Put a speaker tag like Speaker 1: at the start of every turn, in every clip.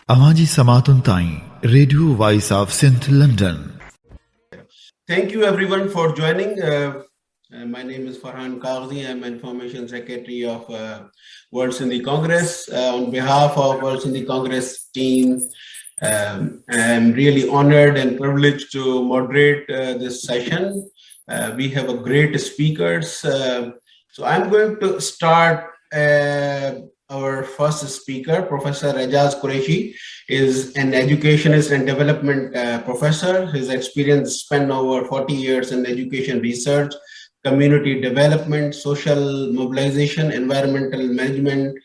Speaker 1: Amaji Samatun Tain, Radio Voice of Synth London.
Speaker 2: Thank you everyone for joining. My name is Farhan Kaghzi. I'm Information Secretary of World Sindhi Congress. On behalf of World Sindhi Congress team, I'm really honored and privileged to moderate this session. We have a great speakers. So I'm going to start our first speaker, Professor AIJAZ Qureshi, is an educationist and development professor. His experience spanned over 40 years in education research, community development, social mobilization, environmental management,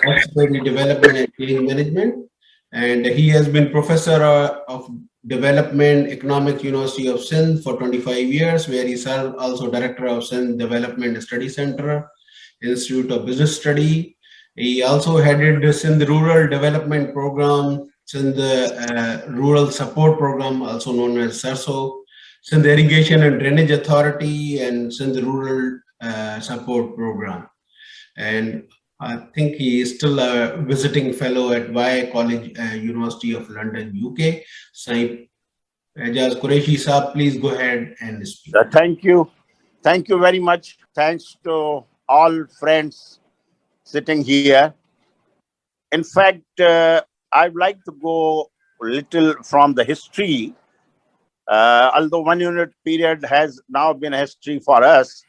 Speaker 2: participatory development, and change management. And he has been professor of development economics, University of Sindh for 25 years, where he served also director of Sindh Development Study Center, Institute of Business Study. He also headed the Sindh Rural Development Program, Sindh Rural Support Program, also known as SARSO, Sindh Irrigation and Drainage Authority, and Sindh Rural Support Program. And I think he is still a visiting fellow at Y College, University of London, UK. Saib AIJAZ Qureshi Saab, please go ahead and speak.
Speaker 3: Thank you. Thank you very much. Thanks to all friends sitting here. In fact, I'd like to go a little from the history, although 1 unit period has now been a history for us.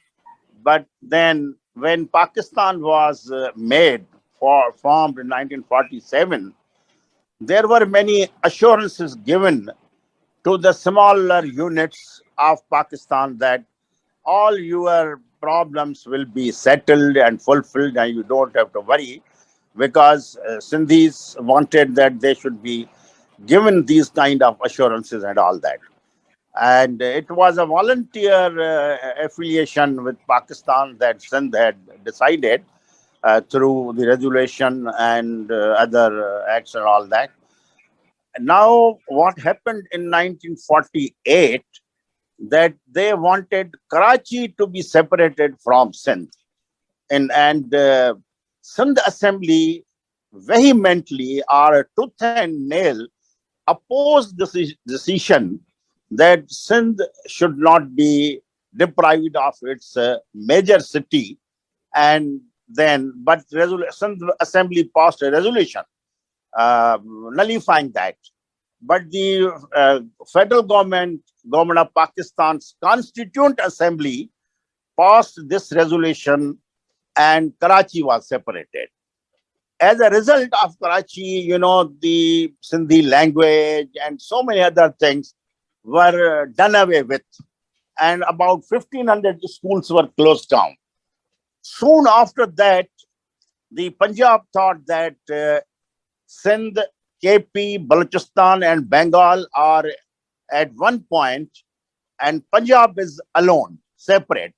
Speaker 3: But then when Pakistan was formed in 1947, there were many assurances given to the smaller units of Pakistan that all your problems will be settled and fulfilled and you don't have to worry, because Sindhis wanted that they should be given these kind of assurances and all that. And it was a volunteer affiliation with Pakistan that Sindh had decided through the resolution and other acts and all that. Now, what happened in 1948, that they wanted Karachi to be separated from Sindh. And Sindh Assembly vehemently, or tooth and nail, opposed this decision that Sindh should not be deprived of its major city. And then, but Sindh Assembly passed a resolution nullifying that. But the federal government of Pakistan's Constituent Assembly passed this resolution and Karachi was separated. As a result of Karachi, the Sindhi language and so many other things were done away with. And about 1,500 schools were closed down. Soon after that, the Punjab thought that Sindh, KP, Balochistan and Bengal are at one point and Punjab is alone, separate.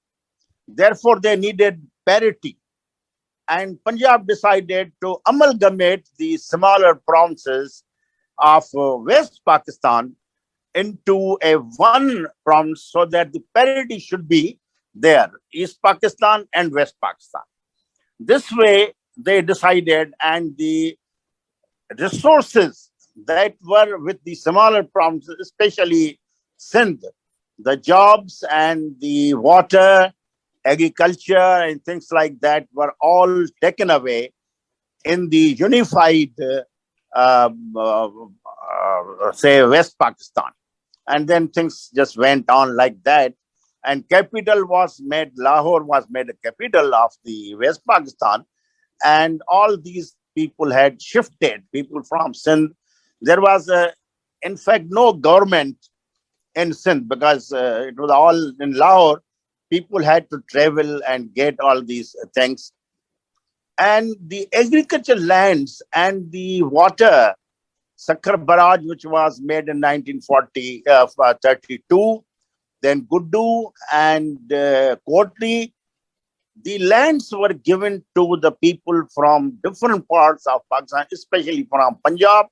Speaker 3: Therefore, they needed parity. And Punjab decided to amalgamate the smaller provinces of West Pakistan into a one province so that the parity should be there, East Pakistan and West Pakistan. This way, they decided, and the resources that were with the smaller provinces, especially Sindh, the jobs and the water, agriculture and things like that were all taken away in the unified, say, West Pakistan. And then things just went on like that. And Lahore was made a capital of the West Pakistan. And all these people had shifted, people from Sindh. There was, in fact, no government in Sindh because it was all in Lahore. People had to travel and get all these things. And the agricultural lands and the water, Sakhar Barrage, which was made in 1932, then Guddu and Kotri, the lands were given to the people from different parts of Pakistan, especially from Punjab,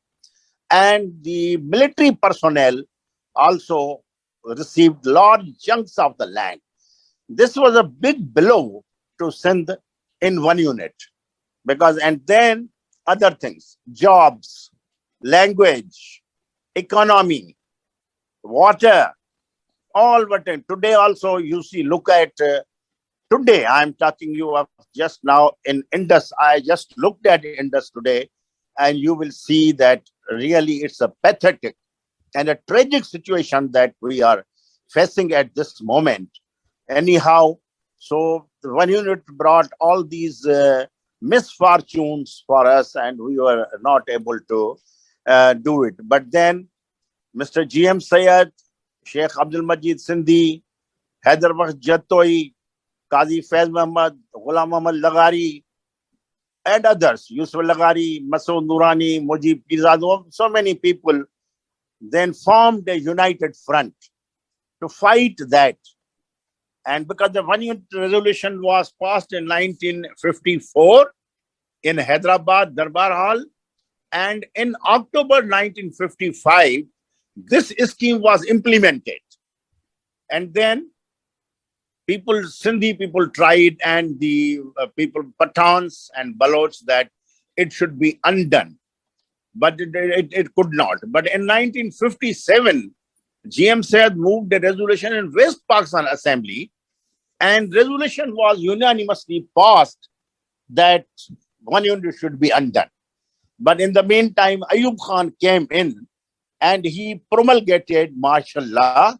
Speaker 3: and the military personnel also received large chunks of the land. This was a big blow to Sindh in one unit, because, and then other things, jobs. language, economy, water, all what. Today also you see, look at today, I'm talking you of just now in Indus. I just looked at Indus today, and you will see that really it's a pathetic and a tragic situation that we are facing at this moment. Anyhow, so the one unit brought all these misfortunes for us, and we were not able to do it. But then Mr. G.M. Sayed, Sheikh Abdul Majid Sindhi, Haider Baksh Jattoi, Qazi Faiz Muhammad, Ghulam Muhammad Laghari, and others, Yusuf Laghari, Masood Noorani, Mujib Pirzad, so many people then formed a united front to fight that. And because the one unit resolution was passed in 1954 in Hyderabad Darbar Hall, and in October 1955, this scheme was implemented. And then Sindhi people tried, and the people, Pathans and Baloch, that it should be undone. But it could not. But in 1957, GM Sayed moved a resolution in West Pakistan Assembly, and resolution was unanimously passed that one unit should be undone. But in the meantime, Ayub Khan came in and he promulgated martial law,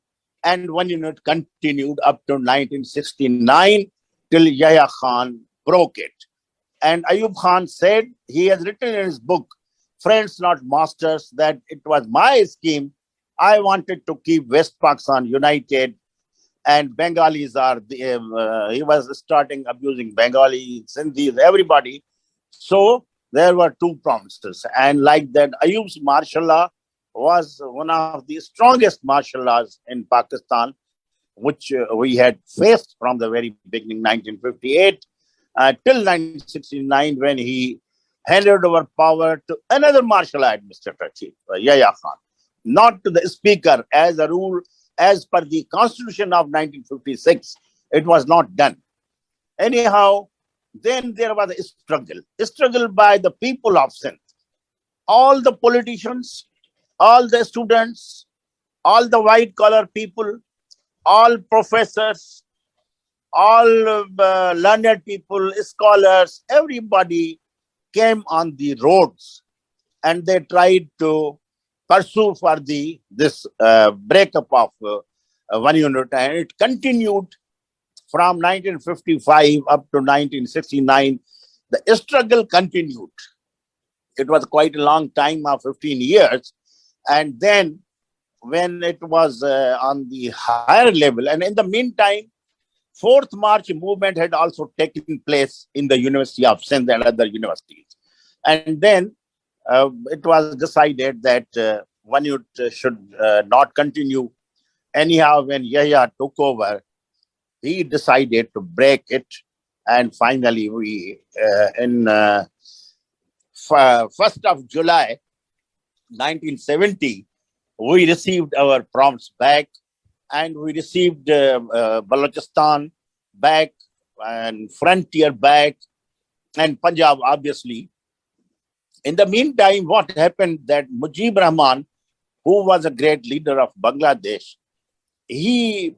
Speaker 3: and one unit continued up to 1969 till Yahya Khan broke it. And Ayub Khan said, he has written in his book, Friends Not Masters, that it was my scheme. I wanted to keep West Pakistan united, and Bengalis are, he was starting abusing Bengali, Sindhis, everybody. So there were two promises. And like that, Ayub's martial law was one of the strongest martial laws in Pakistan, which we had faced from the very beginning, 1958, till 1969, when he handed over power to another martial law administrator chief, Yahya Khan, not to the speaker as a rule, as per the constitution of 1956. It was not done. Anyhow, then there was a struggle by the people of Sindh. All the politicians, all the students, all the white collar people, all professors, all learned people, scholars, everybody came on the roads, and they tried to pursue for this breakup of one unit, and it continued from 1955 up to 1969. The struggle continued. It was quite a long time of 15 years. And then when it was on the higher level, and in the meantime, Fourth March movement had also taken place in the University of Sindh and other universities. And then it was decided that one unit should not continue. Anyhow, when Yahya took over, he decided to break it. And finally, we, in 1st of July, 1970, we received our prompts back, and we received Balochistan back, and Frontier back, and Punjab, obviously. In the meantime, what happened that Mujib Rahman, who was a great leader of Bangladesh, he,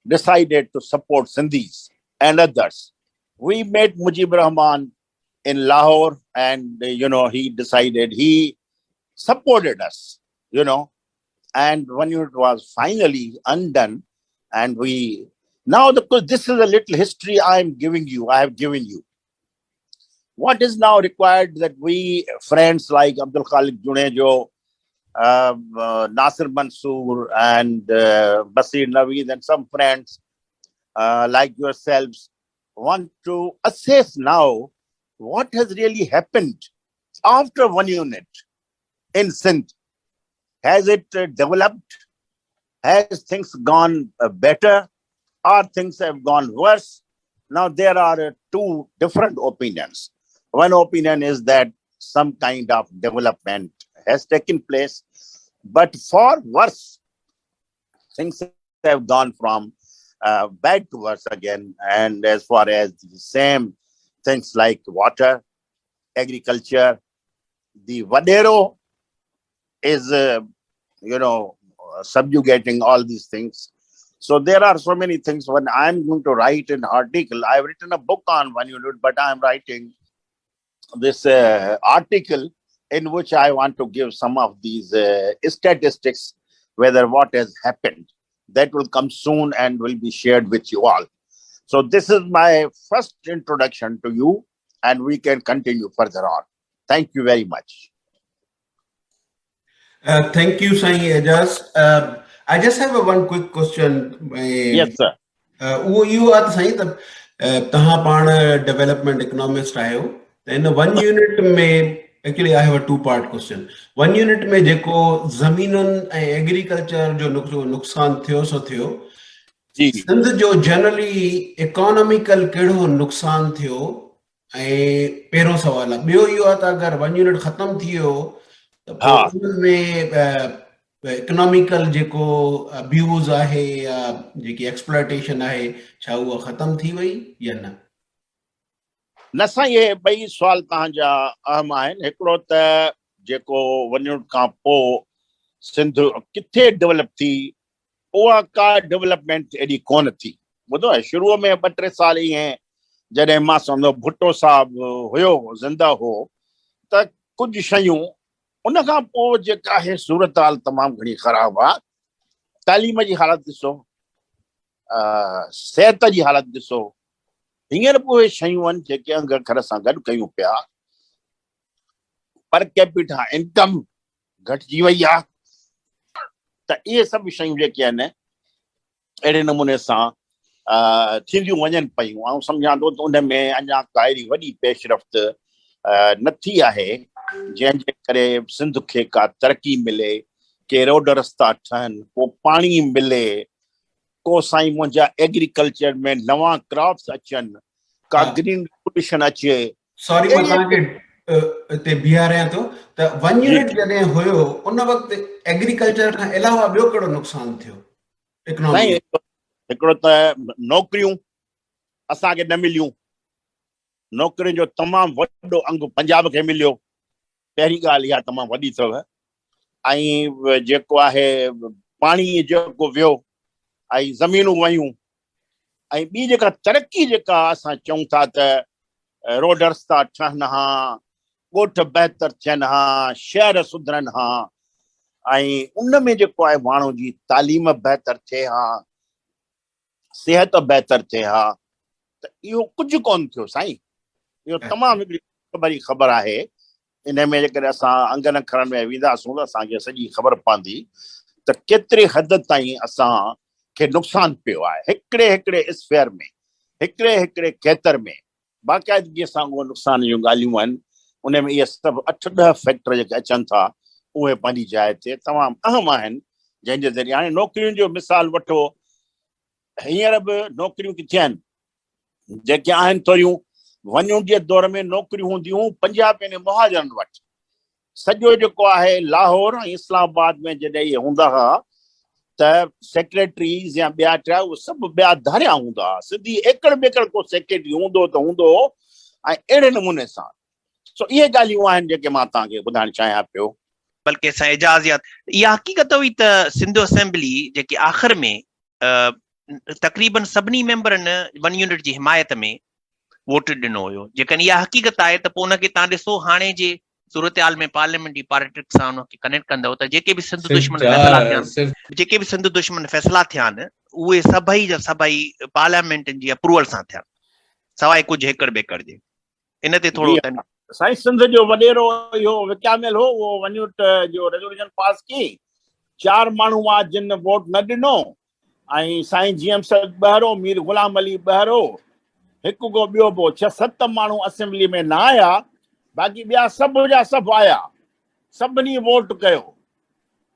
Speaker 3: decided to support Sindhis and others. We met Mujib Rahman in Lahore, and, he decided, he supported us, and when it was finally undone, and now this is a little history I have given you. What is now required that we, friends like Abdul Khalik Junejo, Nasir Mansoor, and Basir Naveed, and some friends like yourselves, want to assess now what has really happened after one unit in Sindh. Has it developed? Has things gone better, or things have gone worse? Now, there are two different opinions. One opinion is that some kind of development has taken place, but for worse, things have gone from bad to worse again. And as far as the same things like water, agriculture, the Vadero is, subjugating all these things. So there are so many things. When I'm going to write an article, I've written a book on 1 unit, but I'm writing this article in which I want to give some of these statistics, whether what has happened. That will come soon and will be shared with you all. So this is my first introduction to you, and we can continue further on. Thank you very much.
Speaker 2: Thank you, Sai AIJAZ. I just have one quick question.
Speaker 3: Yes, sir.
Speaker 2: You are saying that development economist ayo. Then 1 unit में actually I have a two-part question. 1 unit में जेको ज़मीनुन ऐं agriculture जो नुकसान थियो सो थियो. सिंध जो generally economical केड़ो नुकसान थियो ऐं पहिरों सवाल आहे. ॿियो इहो आहे त अगरि 1 unit ख़तम थी वियो त पोइ उन में इकोनॉमिकल जेको अब्यूज़ आहे या जेकी एक्सप्लॉइटेशन आहे छा उहा ख़तम थी वई या न?
Speaker 3: न साईं, ये ॿई सुवाल तव्हांजा अहम आहिनि. हिकिड़ो त जेको 1 unit खां पोइ सिंध किथे डेवलप थी, उहा का डेवलपमेंट एॾी कोन थी. ॿुधो आहे, शुरूअ में 2-3 साल ईअं जॾहिं मां सम्झो भुट्टो साहिबु हुयो, ज़िंदा हो, त कुझु शयूं, उन खां पोइ जेका आहे सूरत हाल तमामु घणी ख़राब आहे. तालीम जी हालत ॾिसो, सिहत जी हालत ॾिसो. हींअर पोइ उहे शयूं आहिनि जेके अंग अखर सां गॾु कयूं पिया. पर कैपिटा इनकम घटिजी वई आहे. त इहे सभु शयूं जेके आहिनि अहिड़े नमूने सां थींदियूं वञनि पयूं. ऐं सम्झां थो त उन में अञा का अहिड़ी वॾी पेशरफ़्त न थी आहे जंहिंजे करे सिंध खे का तरक़ी मिले, के रोड रस्ता ठहनि, को पाणी मिले, को साईं मुंहिंजा एग्रीकल्चर में नवां क्रॉप्स अचनि, का ग्रीन रेवोल्यूशन अचे.
Speaker 2: सॉरी मां तव्हांखे हिते बीहारियां थो त 1 unit जॾहिं हुयो उन वक़्तु एग्रीकल्चर खां अलावा ॿियो कहिड़ो नुक़सान थियो इकोनॉमी?
Speaker 3: हिकिड़ो त नौकरियूं असांखे न मिलियूं. नौकरियुनि जो तमामु वॾो अंग पंजाब खे मिलियो. पहिरीं ॻाल्हि इहा तमामु वॾी अथव. ऐं जेको आहे पाणी जेको वियो ऐं ज़मीनूं वयूं. ऐं ॿी जेका तरक़ी जेका असां चऊं था त रोड रस्ता ठहनि हा, ॻोठ बहितर थियनि हा, शहर सुधरनि हा, ऐं उन में जेको आहे माण्हू जी तालीम बहितर थिए हा, सिहत बहितर थिए हा. त इहो कुझु कोन थियो साईं. इहो तमामु हिकिड़ी बड़ी ख़बर आहे. इन में जेकॾहिं असां अंगनि अखरनि में वेंदासूं त असांखे सॼी ख़बर पवंदी त केतिरे हद ताईं असांखे नुक़सानु पियो आहे. हिकिड़े स्फेयर में, हिकिड़े खेतर में बाक़ाइदगीअ सां उहो नुक़सान जूं ॻाल्हियूं आहिनि. उन में इहे सभु 8-10 फैक्टर जेके अचनि था उहे पंहिंजी जाइ ते तमामु अहम आहिनि, जंहिंजे ज़रिए हाणे नौकरियुनि जो मिसाल वठो. हींअर बि नौकरियूं किथे आहिनि जेके आहिनि थोरियूं. 1 unit जे दौर में नौकरियूं हूंदियूं पंजाब ऐं मुहाजरनि वटि. सॼो जेको आहे लाहौर ऐं इस्लामाबाद में जॾहिं इहे हूंदा हुआ त सेक्रेटरीज़ या ॿिया टिया उहे सभु ॿिया धारिया हूंदा हुआ. सिधी एकड़ ॿेकड़ को सेक्रेटरी हूंदो त हूंदो. ऐं अहिड़े नमूने सां सो इहे ॻाल्हियूं आहिनि जेके मां तव्हांखे ॿुधाइण चाहियां पियो.
Speaker 4: बल्कि असां इजाज़त इहा हक़ीक़त हुई त सिंध असेंबली जेकी आख़िर में तक़रीबन सभिनी मेंबरनि 1 unit जी हिमायत में वोट ॾिनो हुयो. जेकॾहिं इहा हक़ीक़त आहे त पोइ उनखे तव्हां ॾिसो हाणे जे सूरत हाल में पार्लियामेंट्री पॉलिटिक्स सां उनखे कनेक्ट कंदव त जेके बि सिंध दुश्मन फ़ैसिला थिया आहिनि उहे सभई जा सभई पार्लियामेंट जी अप्रूवल सां थिया, सवाइ कुझु हेकड़ बेकड़ जे. इन ते थोरो
Speaker 3: साईं सिंध जो वॾेरो इहो विकामियल हो. उहो 1 unit जो रेजोल्यूशन पास की. 4 माण्हू हुआ जिन वोट न ॾिनो. ऐं साईं जीएम साहिब ॿाहिरो, मीर गुलाम अली ॿाहिरो, हिकु को ॿियो बि 6-7 माण्हू असेंबली में न आया. बाक़ी ॿिया सभु जा सभु आया. सभिनी वोट कयो.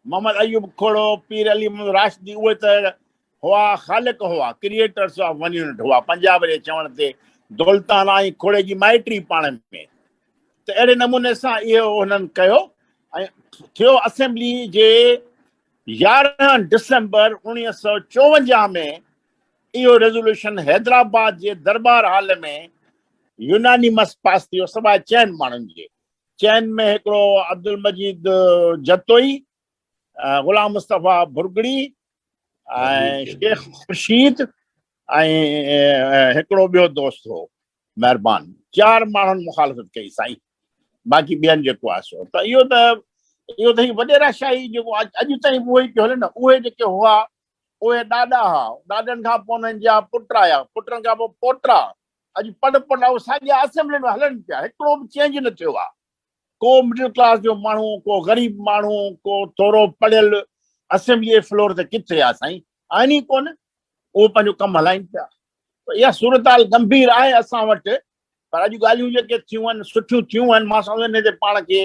Speaker 3: मोहम्मद अयूब खोड़ो, पीर अली मोहम्मद राशिदी, उहे त हुआ ख़ालिक हुआ, क्रिएटर्स ऑफ 1 unit हुआ. पंजाब जे चवण ते दौलतान ऐं खोड़े जी माइटी पाण में. त अहिड़े नमूने सां इहो हुननि कयो. ऐं थियो असेंबली जे 11 डिसंबर 1954 में इहो रेज़ोल्यूशन हैदराबाद जे दरबार हाल में यूनानिमस पास थियो. सवाइ 4 माण्हुनि जे. चैन में हिकिड़ो अब्दुल मजीद जतोई, गुलाम मुस्तफ़ा भुरगड़ी ऐं शेख खुर्शीद ऐं हिकिड़ो ॿियो दोस्त हो महिरबान। 4 माण्हुनि मुखालफ़त कई साईं, बाक़ी ॿियनि जेको आहे सो। त इहो त ही वॾेराशाही जेको अॼु ताईं उहो ई पियो हले न। उहे जेके हुआ उहे ॾाॾा हुआ, ॾाॾनि खां पोइ उन्हनि जा पुट आया, पुटनि खां पोइ पोटा, अॼु पढ़ साॻिया असेंबली में हलनि पिया। हिकिड़ो बि चेंज न थियो आहे। को मिडिल क्लास जो माण्हू, को ग़रीब माण्हू, को थोरो पढ़ियल असेंबली फ्लोर ते किथे आहे साईं? आहिनि ई कोन। उहो पंहिंजो कमु हलाइनि पिया। इहा सूरत हाल गंभीर आहे असां वटि, पर अॼु ॻाल्हियूं जेके थियूं आहिनि सुठियूं थियूं आहिनि। मां सम्झंदो हिन ते पाण खे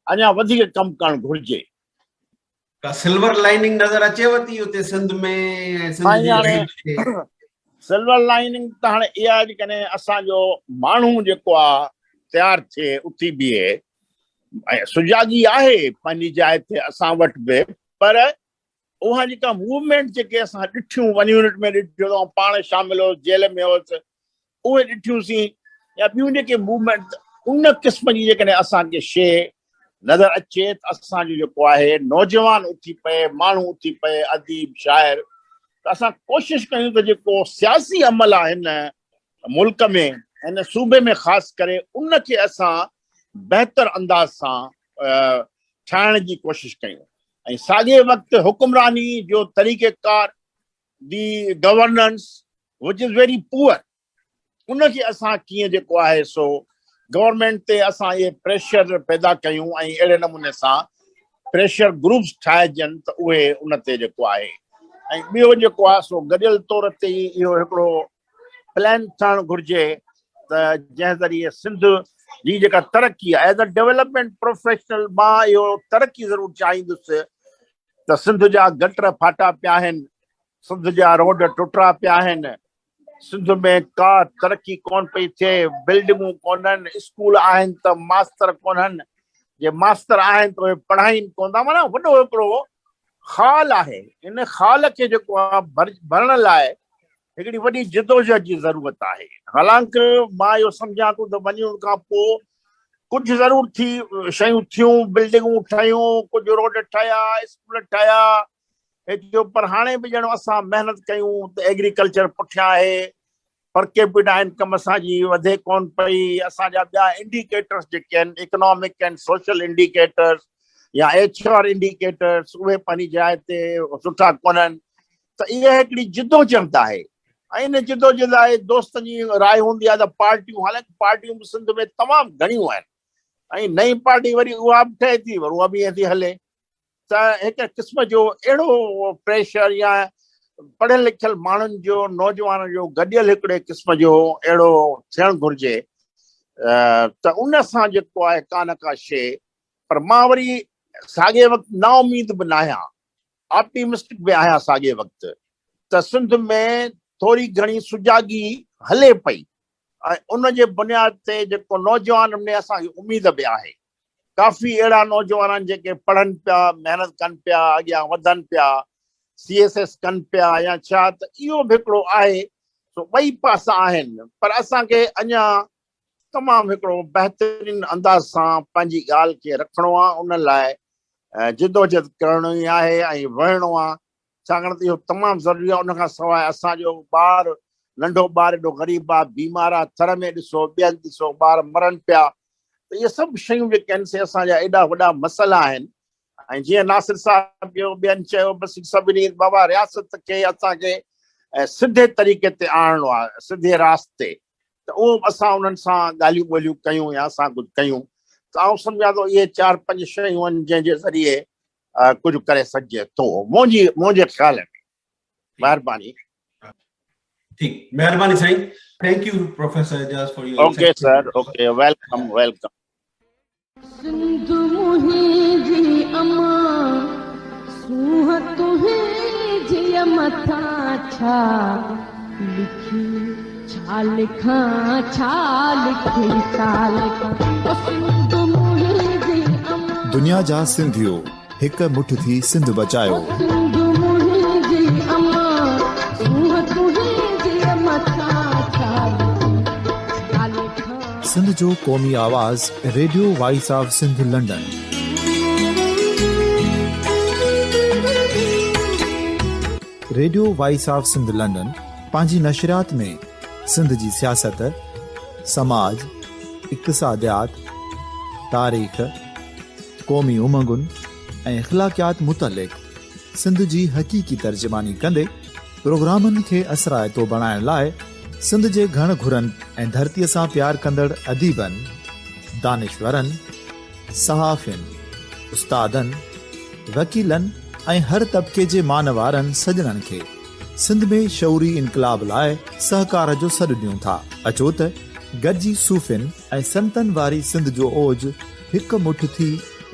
Speaker 3: अञा वधीक कमु करणु घुरिजे।
Speaker 2: का सिल्वर लाइनिंग नज़र अचेव थी उते सिंध में?
Speaker 3: सिल्वर लाइनिंग त हाणे इहा आहे जेकॾहिं असांजो माण्हू जेको आहे तयारु थिए, उथी बीहे, ऐं सुजागी आहे पंहिंजी जाइ ते असां वटि बि, पर उहा जेका मूवमेंट जेके असां ॾिठियूं 1 यूनिट में ॾिठियूं, पाण शामिल हो, जेल में हुअसि, उहे ॾिठियूंसीं, या ॿियूं जेके मूवमेंट उन क़िस्म जी जेकॾहिं असांखे शइ नज़र अचे त असांजो जेको आहे नौजवान उथी पए, माण्हू उथी पए, अदीब शाइर, त असां कोशिशि कयूं त जेको सियासी अमल आहे हिन मुल्क में, हिन सूबे में ख़ासि करे, उनखे असां बहितर अंदाज़ सां ठाहिण जी कोशिशि कयूं। ऐं साॻे वक़्तु हुकुमरानी जो तरीक़ेकार, the governance which is very poor, उनखे असां कीअं जेको आहे सो गवर्नमेंट ते असां इहे प्रेशर पैदा कयूं ऐं अहिड़े नमूने सां प्रेशर ग्रुप्स ठाहिजनि त उहे उन ते जेको आहे। ऐं ॿियो जेको आहे सो गॾियल तौर ते ई इहो हिकिड़ो प्लान थियणु घुरिजे त जंहिं ज़रिए सिंध जी जेका तरक़ी आहे एज़ अ डेवलपमेंट प्रोफेशनल, मां इहो तरक़ी ज़रूरु चाहींदुसि त सिंध जा गटर फाटा पिया आहिनि, सिंध जा रोड टुटरा पिया आहिनि, सिंध में का तरक़ी कोन पई थिए, बिल्डिंगूं कोन्हनि, स्कूल आहिनि त मास्तर कोन्हनि, जे मास्तर आहिनि त उहे पढ़ाइनि कोन था। माना वॾो हिकिड़ो ख़ाल आहे। इन ख़ाल खे जेको आहे भरण लाइ हिकिड़ी वॾी जिदोजहद जी ज़रूरत आहे। हालांकि मां इहो सम्झां थो त वञण खां पोइ कुझु ज़रूरु थी शयूं थियूं, बिल्डिंगूं ठहियूं, कुझु रोड ठहिया, स्कूल ठहिया, हेतिरो, पर हाणे बि ॼणो असां महिनत कयूं त एग्रीकल्चर पुठियां आहे, पर कैपिटा इनकम असांजी वधे कोन पई, असांजा ॿिया इंडिकेटर्स जेके आहिनि, इकोनॉमिक एंड सोशल इंडिकेटर्स या HR इंडिकेटर्स, उहे पंहिंजी जाइ ते सुठा कोन्हनि। त इहा हिकिड़ी जिदोजहद आहे। ऐं इन जिदोजहद आहे दोस्तनि जी राय हूंदी आहे त पार्टियूं, हालांकि पार्टियूं बि सिंध में तमामु घणियूं आहिनि, ऐं नई पार्टी वरी उहा बि ठहे थी, वरी उहा बि ईअं थी हले। त हिक क़िस्म जो अहिड़ो प्रेशर या पढ़ियल लिखियल माण्हुनि जो, नौजवान जो गॾियल हिकिड़े क़िस्म जो अहिड़ो थियणु घुरिजे त उन सां जेको आहे का न का शइ। पर मां वरी साॻे वक़्तु नाउमीद बि न आहियां, ऑप्टिमिस्टिक बि आहियां साॻे वक़्तु, त सिंध में थोरी घणी सुजागी हले पई, ऐं उन जे बुनियाद ते जेको नौजवान में असांखे उमेद बि आहे। काफ़ी अहिड़ा नौजवान आहिनि जेके पढ़नि पिया, महिनत कनि पिया, अॻियां वधनि पिया, CSS कनि पिया या छा, त इहो बि हिकिड़ो आहे। सो ॿई पासा आहिनि, पर असांखे अञा तमामु हिकिड़ो बहितरीन अंदाज़ सां पंहिंजी ॻाल्हि खे रखिणो आहे, उन लाइ जिदोजहद करणी आहे ऐं वहिणो आहे, छाकाणि त इहो तमामु ज़रूरी आहे। उनखां सवाइ असांजो ॿार, नंढो ॿार एॾो ग़रीब आहे, बीमार आहे, थर में ॾिसो, ॿियनि ॾिसो, ॿार मरनि पिया। त इहे सभु शयूं जेके आहिनि से असांजा एॾा वॾा मसइला आहिनि। ऐं जीअं नासिर साहिब ॿियनि चयो, बसि सभिनी बाबा रियासत खे असांखे सिधे तरीक़े ते आणणो आहे, सिधे रास्ते, त उहो असां उन्हनि सां ॻाल्हियूं ॿोलियूं कयूं या असां कुझु कयूं। त आउं सम्झां थो इहे 4-5 शयूं आहिनि जंहिंजे ज़रिए कुझु करे सघिजे थो, मुंहिंजे ख़्याल में। महिरबानी।
Speaker 2: ठीक, महिरबानी साईं। Thank you professor Ejaz for your
Speaker 3: okay sir, okay, welcome welcome.
Speaker 5: Sindh मुंहिंजी अमा सूंह तुंहिंजी मथां छा लिखी, छा लिखां, छा लिखी, छा लिखां। सिंध मुंहिंजी अमा,
Speaker 1: दुनिया जा सिंधियो, हिक मुठ थी सिंध बचायो।
Speaker 5: सिंध मुंहिंजी अमा सूंह तुंहिंजी मथां छा लिखी, छा लिखां।
Speaker 1: सिंध जो क़ौमी आवाज़ radio voice of Sindh London. Radio voice of Sindh London पंहिंजी नशरियात में सिंध जी सियासत, समाज, इक़्तिसादियात, तारीख़, क़ौमी उमंगुनि ऐं अख़लाक़ियात मुतलिक़ सिंध जी हक़ीक़ी तर्जुमानी कंदे प्रोग्रामनि खे असराइतो बणाइण लाइ सिंध जे घण घुरनि ऐं धरतीअ सां प्यार कंदड़ अदीबनि, दानिशवरनि, सहाफ़ियुनि, उस्तादनि, वकीलनि ऐं हर तबिके जे मानवारनि सजणनि खे सिंध में शऊरी इनक़लाब लाइ सहकार जो सॾु ॾियूं था। अचो त गॾिजी सूफ़ियुनि ऐं संतनि वारी सिंध जो ओज हिकु मुठ थी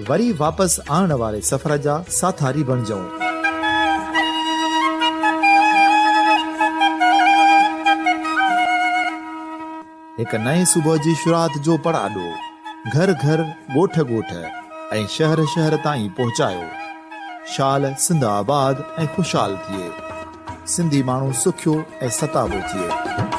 Speaker 1: वरी वापसि आणण वारे सफ़र जा साथारी बणिजऊं। हिकु नए सुबुह जी शुरूआत जो पड़ाॾो घर घर, ॻोठ ॻोठ ऐं शहर शहर ताईं पहुचायो। शाल सिंध आबाद ऐं ख़ुशहाल थिए, सिंधी माण्हू सुखियो ऐं सताबो थिए।